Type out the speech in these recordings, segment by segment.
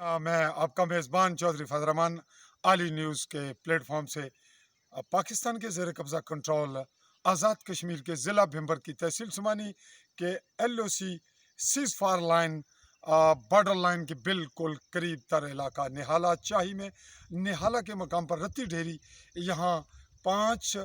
میں آپ کا میزبان چودھری فضل الرحمان عالی نیوز کے پلیٹ فارم سے پاکستان کے زیر قبضہ کنٹرول آزاد کشمیر کے ضلع بھمبر کی تحصیل سماہنی کے LOC cease fire line border line کے بالکل قریب تر علاقہ نہالہ چاھی میں نہالہ کے مقام پر رتی ڈھیری یہاں 5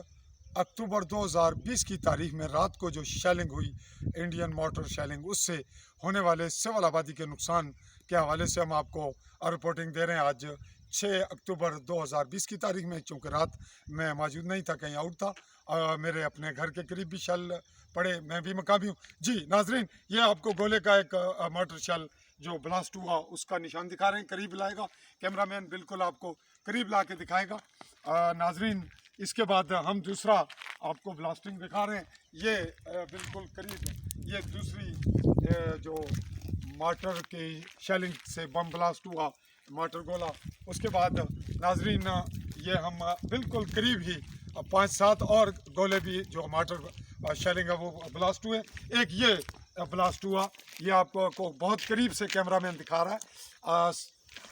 اکتوبر 2020 کی تاریخ میں رات کو جو شیلینگ ہوئی انڈین مارٹر شیلینگ، اس سے ہونے والے سول آبادی کے نقصان کے حوالے سے ہم آپ کو رپورٹنگ دے رہے ہیں۔ آج 6 اکتوبر 2020 کی تاریخ میں، چونکہ رات میں موجود نہیں تھا، کہیں آؤٹ تھا، میرے اپنے گھر کے قریب بھی شیل پڑے، میں بھی مقامی ہوں۔ جی ناظرین، یہ آپ کو گولے کا ایک مارٹر شیل جو بلاسٹ ہوا اس کا نشان دکھا رہے ہیں، قریب لائے گا کیمرہ مین، بالکل آپ کو قریب لا کے دکھائے گا ناظرین۔ اس کے بعد ہم دوسرا آپ کو بلاسٹنگ دکھا رہے ہیں، یہ بالکل قریب یہ دوسری جو مارٹر کے شیلنگ سے بم بلاسٹ ہوا مارٹر گولا۔ اس کے بعد ناظرین یہ ہم بالکل قریب ہی 5-7 اور گولے بھی جو مارٹر شیلنگ ہے وہ بلاسٹ ہوئے۔ ایک یہ بلاسٹ ہوا، یہ آپ کو بہت قریب سے کیمرہ مین دکھا رہا ہے،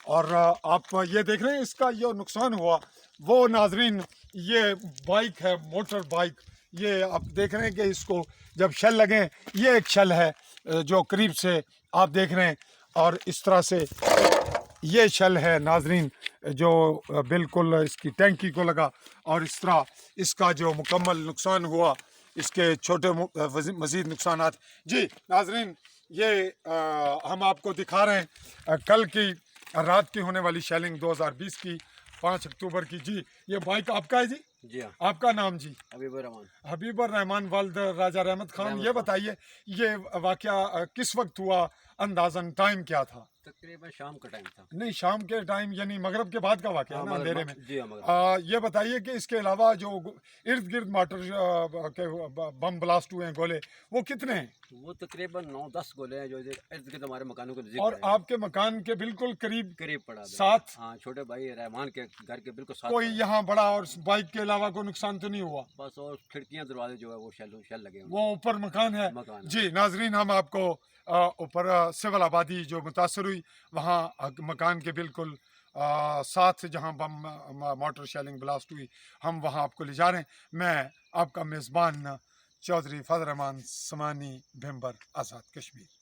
اور آپ یہ دیکھ رہے ہیں اس کا یہ نقصان ہوا وہ ناظرین، یہ بائک ہے، موٹر بائک، یہ آپ دیکھ رہے ہیں کہ اس کو جب شیل لگیں، یہ ایک شیل ہے جو قریب سے آپ دیکھ رہے ہیں، اور اس طرح سے یہ شیل ہے ناظرین جو بالکل اس کی ٹینکی کو لگا، اور اس طرح اس کا جو مکمل نقصان ہوا، اس کے چھوٹے مزید نقصانات۔ جی ناظرین، یہ ہم آپ کو دکھا رہے ہیں کل کی رات کی ہونے والی شیلنگ 2020 کی 5 اکتوبر کی۔ جی یہ بائک آپ کا ہے؟ جی ہاں۔ آپ کا نام؟ جی حبیب الرحمان والد راجہ رحمت خان۔ یہ بتائیے یہ واقعہ کس وقت ہوا، اندازاً ٹائم کیا تھا؟ تقریباً شام کا ٹائم تھا۔ نہیں، شام کے ٹائم یعنی مغرب کے بعد کا واقعہ ہے نا، اندھیرے میں۔ جی یہ بتائیے کہ اس کے علاوہ جو ارد گرد مارٹر کے بم بلاسٹ ہوئے ہیں گولے، وہ کتنے ہیں؟ وہ تقریباً 9-10 گولے ہیں جو ارد گرد ہمارے مکانوں کے نزدیک اور آپ کے مکان کے بالکل قریب پڑا ساتھ؟ ہاں، چھوٹے بھائی رحمان کے گھر کے بالکل ساتھ۔ کوئی یہاں بڑا اور بائک کے علاوہ کوئی نقصان تو نہیں ہوا؟ بس اور کھڑکیاں دروازے جو ہے وہ شیل لگے ہیں، وہ اوپر مکان ہے۔ جی ناظرین، ہم آپ کو اوپر سول آبادی جو متاثر ہوئی وہاں مکان کے بالکل ساتھ جہاں بم موٹر شیلنگ بلاسٹ ہوئی، ہم وہاں آپ کو لے جا رہے ہیں۔ میں آپ کا میزبان چودھری فضل الرحمان، سماہنی، بھمبر، آزاد کشمیر۔